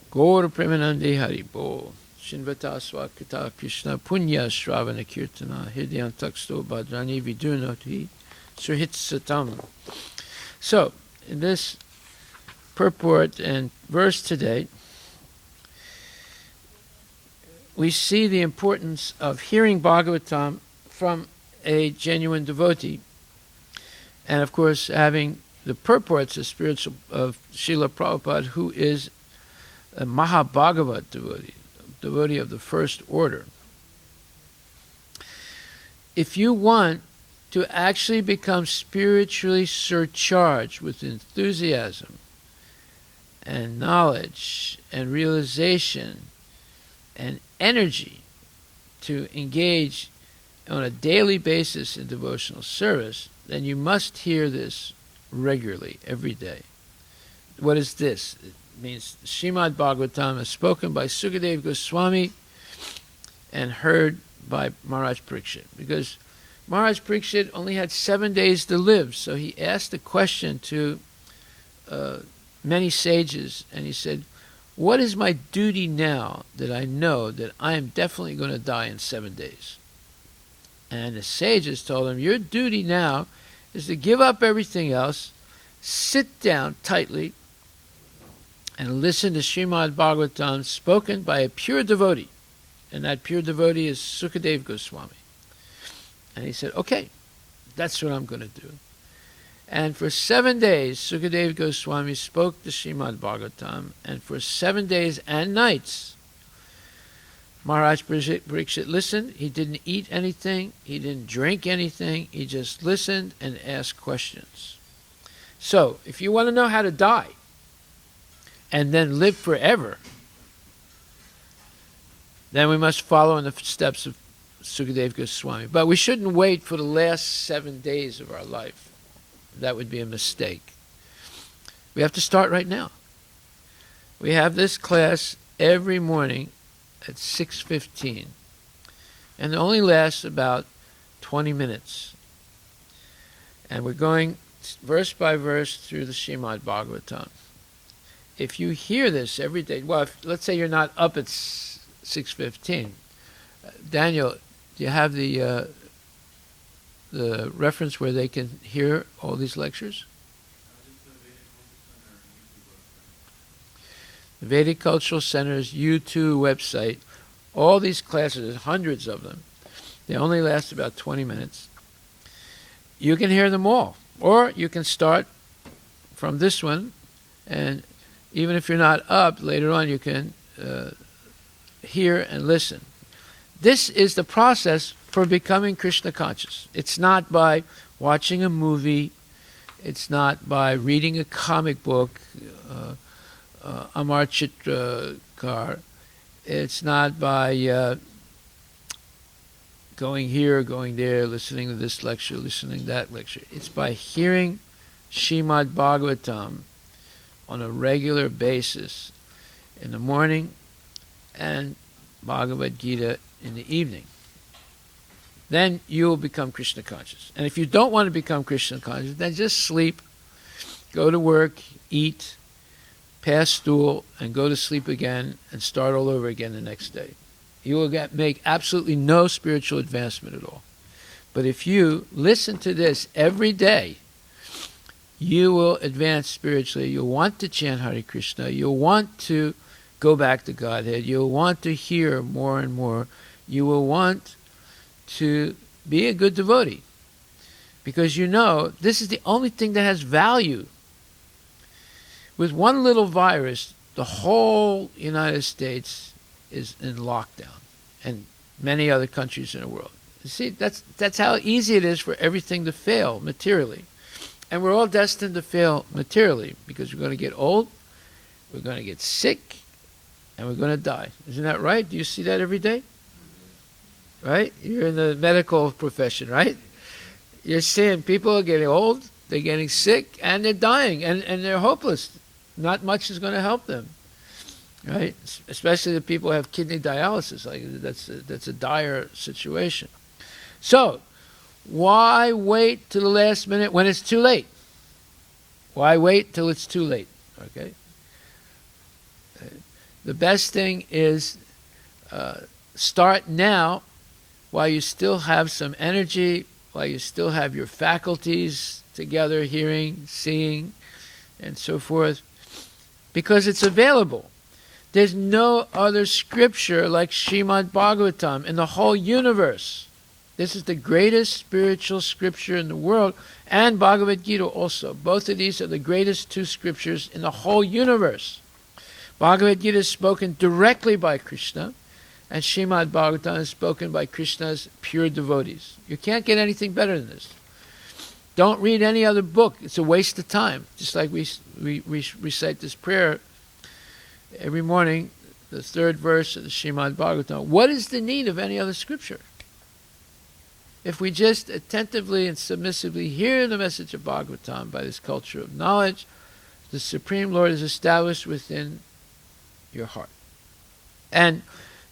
Gaura Premanande Hari Bol. Shinvata Swakata Krishna Punya Shravana Kirtana Hridyantaksto Bhadrani Vidunoti Suhitsatam. So, in this purport and verse today, we see the importance of hearing Bhagavatam from a genuine devotee, and of course having the purports of Srila Prabhupada, who is a Mahabhagavat devotee of the first order. If you want to actually become spiritually surcharged with enthusiasm and knowledge and realization and energy to engage on a daily basis in devotional service, then you must hear this regularly, every day. What is this? It means Srimad Bhagavatam is spoken by Sukadeva Goswami and heard by Maharaj Parikshit. Because Maharaj Parikshit only had 7 days to live, so he asked a question to many sages, and he said, what is my duty now that I know that I am definitely going to die in 7 days? And the sages told him, your duty now is to give up everything else, sit down tightly, and listen to Srimad Bhagavatam spoken by a pure devotee. And that pure devotee is Sukadeva Goswami. And he said, okay, that's what I'm going to do. And for 7 days, Sukadeva Goswami spoke the Srimad Bhagavatam, and for 7 days and nights, Maharaj Parikshit listened. He didn't eat anything. He didn't drink anything. He just listened and asked questions. So, if you want to know how to die and then live forever, then we must follow in the steps of Sukadeva Goswami. But we shouldn't wait for the last 7 days of our life. That would be a mistake. We have to start right now. We have this class every morning at 6:15, and it only lasts about 20 minutes. And we're going verse by verse through the Srimad Bhagavatam. If you hear this every day, well, let's say you're not up at 6:15. Daniel, do you have the reference where they can hear all these lectures? The Vedic Cultural Center's YouTube website, all these classes, there's hundreds of them. They only last about 20 minutes. You can hear them all. Or you can start from this one, and even if you're not up, later on you can hear and listen. This is the process for becoming Krishna conscious. It's not by watching a movie. It's not by reading a comic book, Amar Chitrakar. It's not by going here, going there, listening to this lecture, listening to that lecture. It's by hearing Srimad Bhagavatam on a regular basis in the morning and Bhagavad Gita in the evening. Then you will become Krishna conscious. And if you don't want to become Krishna conscious, then just sleep, go to work, eat, pass stool, and go to sleep again and start all over again the next day. You will make absolutely no spiritual advancement at all. But if you listen to this every day, you will advance spiritually. You'll want to chant Hare Krishna. You'll want to go back to Godhead. You'll want to hear more and more. You will want to be a good devotee. Because you know, this is the only thing that has value. With one little virus, the whole United States is in lockdown, and many other countries in the world. You see, that's how easy it is for everything to fail materially. And we're all destined to fail materially, because we're going to get old, we're going to get sick, and we're going to die. Isn't that right? Do you see that every day? Right? You're in the medical profession, right? You're seeing people are getting old, they're getting sick, and they're dying, and they're hopeless. Not much is going to help them, right? Especially the people who have kidney dialysis. Like that's a dire situation. So, why wait to the last minute when it's too late? Why wait till it's too late? Okay. The best thing is Start now while you still have some energy, while you still have your faculties together, hearing, seeing, and so forth, because it's available. There's no other scripture like Srimad Bhagavatam in the whole universe. This is the greatest spiritual scripture in the world, and Bhagavad Gita also. Both of these are the greatest two scriptures in the whole universe. Bhagavad Gita is spoken directly by Krishna, and Srimad Bhagavatam is spoken by Krishna's pure devotees. You can't get anything better than this. Don't read any other book. It's a waste of time. Just like we recite this prayer every morning, the third verse of the Srimad Bhagavatam. What is the need of any other scripture? If we just attentively and submissively hear the message of Bhagavatam by this culture of knowledge, the Supreme Lord is established within your heart. And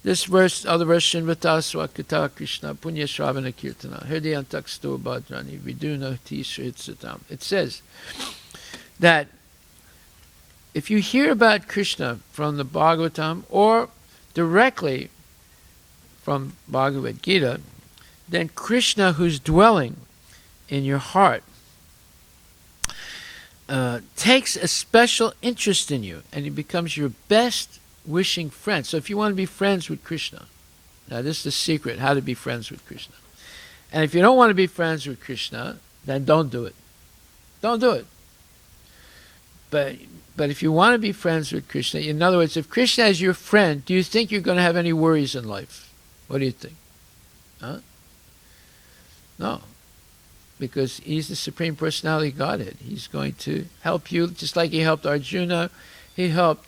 this verse, other verse, Shinvata Swakata Krishna Punya Shravana Kirtana Hridayantaksto Bhadrani Viduna Tisritsatam. It says that if you hear about Krishna from the Bhagavatam or directly from Bhagavad Gita, then Krishna, who's dwelling in your heart, takes a special interest in you, and he becomes your best wishing friend. So if you want to be friends with Krishna, now this is the secret, how to be friends with Krishna. And if you don't want to be friends with Krishna, then don't do it. Don't do it. But if you want to be friends with Krishna, in other words, if Krishna is your friend, do you think you're going to have any worries in life? What do you think? Huh? No. Because he's the Supreme Personality of Godhead. He's going to help you, just like he helped Arjuna. He helped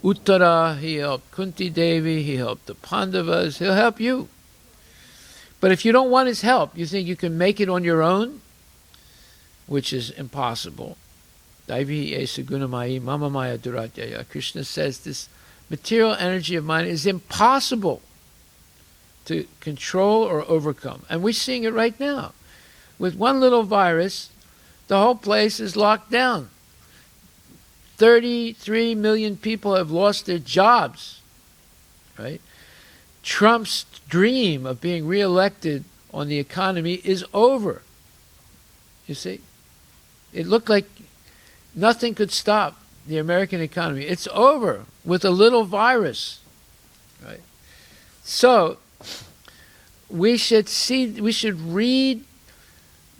Uttara, he helped Kunti Devi, he helped the Pandavas. He'll help you. But if you don't want his help, you think you can make it on your own, which is impossible. Daivi esa gunamayi mama maya duratyaya. Krishna says this material energy of mine is impossible to control or overcome. And we're seeing it right now. With one little virus, the whole place is locked down. 33 million people have lost their jobs, right? Trump's dream of being reelected on the economy is over. You see? It looked like nothing could stop the American economy. It's over with a little virus, right? So we should read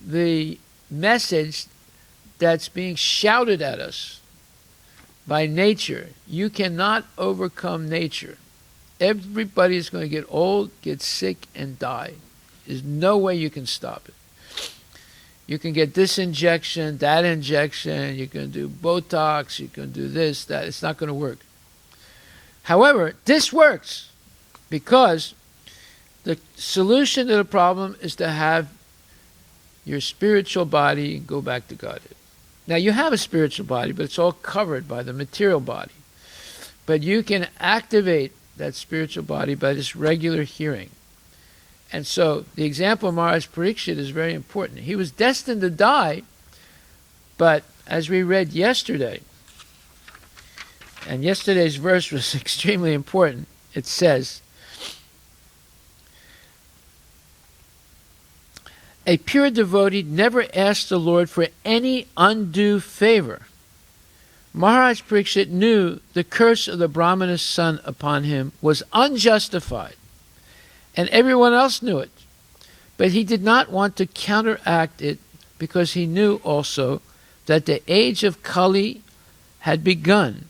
the message that's being shouted at us by nature. You cannot overcome nature. Everybody is going to get old, get sick, and die. There's no way you can stop it. You can get this injection, that injection, you can do Botox, you can do this, that. It's not going to work. However, this works because the solution to the problem is to have your spiritual body go back to Godhead. Now, you have a spiritual body, but it's all covered by the material body. But you can activate that spiritual body by this regular hearing. And so the example of Maharaj Parikshit is very important. He was destined to die, but as we read yesterday, and yesterday's verse was extremely important, it says, a pure devotee never asked the Lord for any undue favor. Maharaj Parikshit knew the curse of the Brahmana's son upon him was unjustified, and everyone else knew it. But he did not want to counteract it because he knew also that the age of Kali had begun,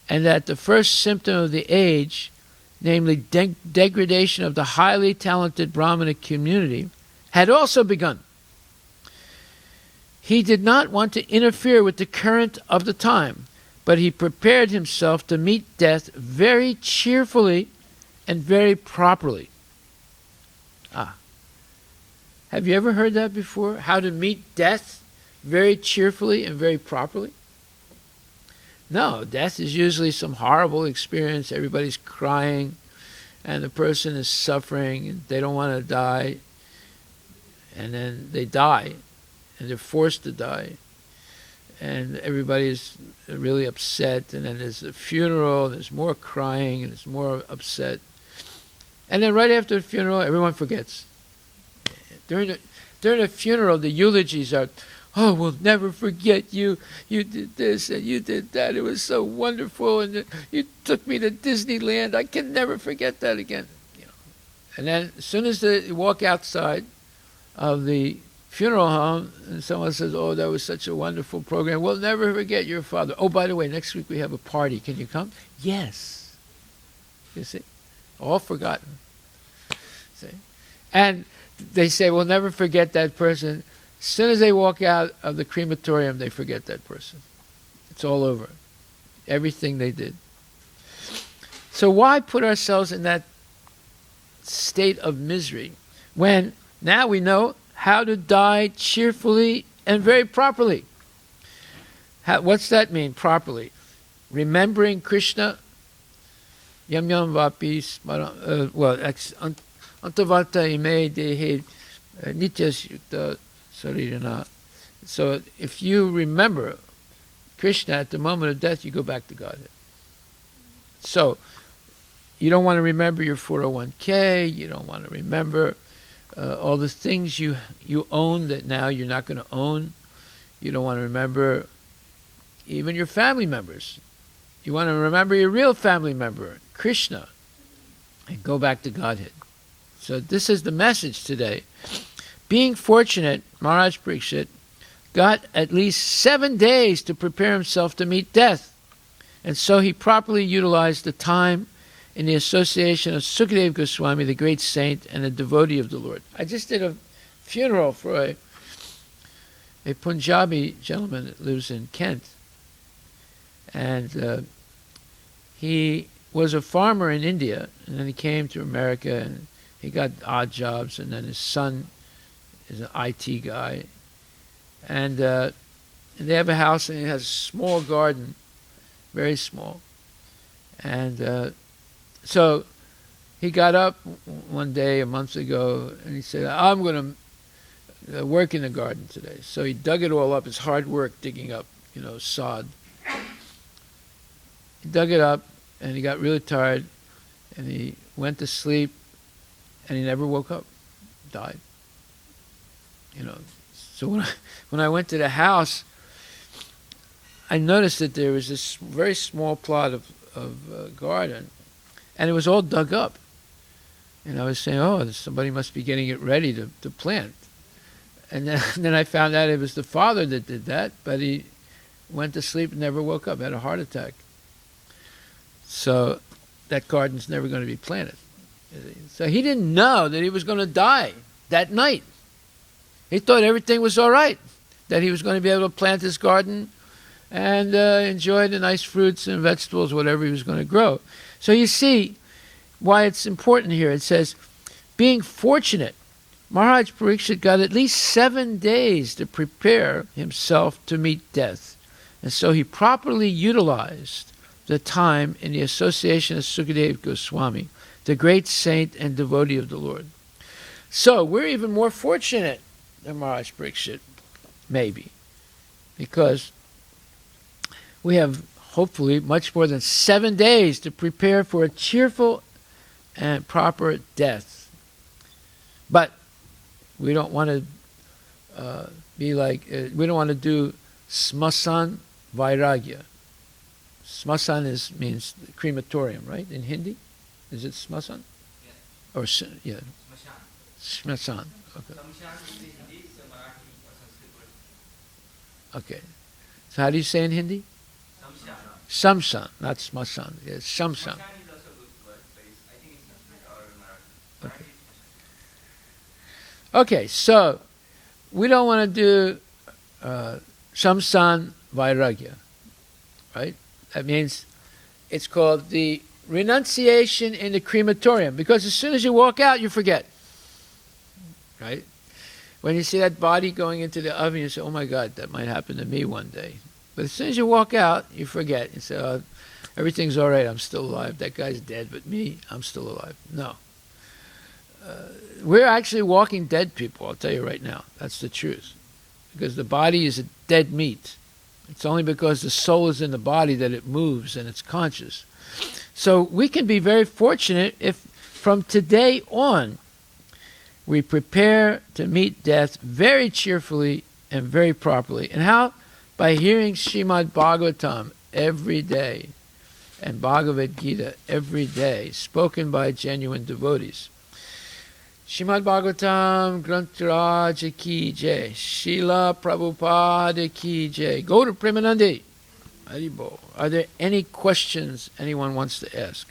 and that the first symptom of the age, namely degradation of the highly talented Brahmana community, had also begun. He did not want to interfere with the current of the time, but he prepared himself to meet death very cheerfully and very properly. Have you ever heard that before? How to meet death very cheerfully and very properly? No, death is usually some horrible experience. Everybody's crying, and the person is suffering, and they don't want to die. And then they die, and they're forced to die. And everybody's really upset, and then there's a funeral, and there's more crying, and there's more upset. And then right after the funeral, everyone forgets. During the funeral, the eulogies are, oh, we'll never forget you. You did this and you did that. It was so wonderful. And you took me to Disneyland. I can never forget that again. And then as soon as they walk outside of the funeral home and someone says, oh, that was such a wonderful program. We'll never forget your father. Oh, by the way, next week we have a party. Can you come? Yes. You see? All forgotten. See? And they say, we'll never forget that person. As soon as they walk out of the crematorium, they forget that person. It's all over. Everything they did. So why put ourselves in that state of misery when now we know how to die cheerfully and very properly? What's that mean, properly? Remembering Krishna, yam yam vapi, antavata ime dehe nityas sarirana. So if you remember Krishna at the moment of death, you go back to Godhead. So you don't want to remember your 401k, you don't want to remember all the things you own that now you're not going to own. You don't want to remember even your family members. You want to remember your real family member, Krishna, and go back to Godhead. So this is the message today. Being fortunate, Maharaj Parikshit got at least 7 days to prepare himself to meet death. And so he properly utilized the time in the association of Sukadeva Goswami, the great saint and a devotee of the Lord. I just did a funeral for a Punjabi gentleman that lives in Kent. And he was a farmer in India, and then he came to America, and he got odd jobs, and then his son is an IT guy. And they have a house, and it has a small garden, very small. And so he got up one day a month ago, and he said, I'm going to work in the garden today. So he dug it all up. It's hard work digging up, sod. He dug it up, and he got really tired, and he went to sleep, and he never woke up. Died. So when I went to the house, I noticed that there was this very small plot of garden, and it was all dug up. And I was saying, oh, somebody must be getting it ready to plant. And then I found out it was the father that did that, but he went to sleep and never woke up, had a heart attack. So that garden's never going to be planted. So he didn't know that he was going to die that night. He thought everything was all right, that he was going to be able to plant his garden and enjoy the nice fruits and vegetables, whatever he was going to grow. So you see why it's important here. It says, being fortunate, Maharaj Parikshit got at least 7 days to prepare himself to meet death. And so he properly utilized the time in the association of Sukadeva Goswami, the great saint and devotee of the Lord. So we're even more fortunate than Maharaj Parikshit, maybe, because we have hopefully much more than 7 days to prepare for a cheerful and proper death. But we don't want to be like, we don't want to do smasan vairagya. Smasan means crematorium, right? In Hindi? Is it smasan? Yes. Or, yeah. Smashan. Smasan. Okay. Smashan is in Hindi, it's a Marathi or Sanskrit word. Okay. So how do you say in Hindi? Shamshan. Shamsan, not smasan. Yes, shamsan. Shamshan is also a good word, but I think it's Sanskrit or Marathi. Okay. Marathi is Smashan. Okay, so we don't want to do Shamsan Vairagya, right? That means it's called the renunciation in the crematorium, because as soon as you walk out, you forget, right? When you see that body going into the oven, you say, oh my God, that might happen to me one day. But as soon as you walk out, you forget. You say, oh, everything's all right, I'm still alive. That guy's dead, but me, I'm still alive. No. We're actually walking dead people, I'll tell you right now. That's the truth. Because the body is a dead meat. It's only because the soul is in the body that it moves and it's conscious. So we can be very fortunate if from today on, we prepare to meet death very cheerfully and very properly. And how? By hearing Srimad Bhagavatam every day and Bhagavad Gita every day, spoken by genuine devotees. Srimad Bhagavatam Grantaraj Ki Jai, Srila Prabhupada Ki Jai. Go to Premanandi. Haribo. Are there any questions anyone wants to ask?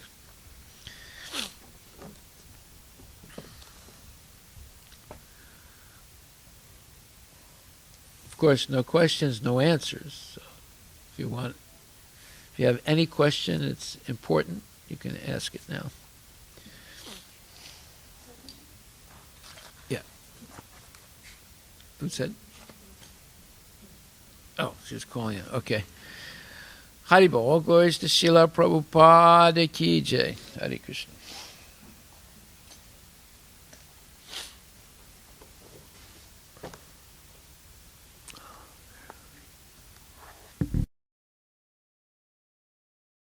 Of course, no questions, no answers. So if you have any question, it's important, you can ask it now. Yeah. Who said? Oh, she's calling it. Okay. Haribo, all glories to Srila Prabhupada Ki Jai. Hare Krishna.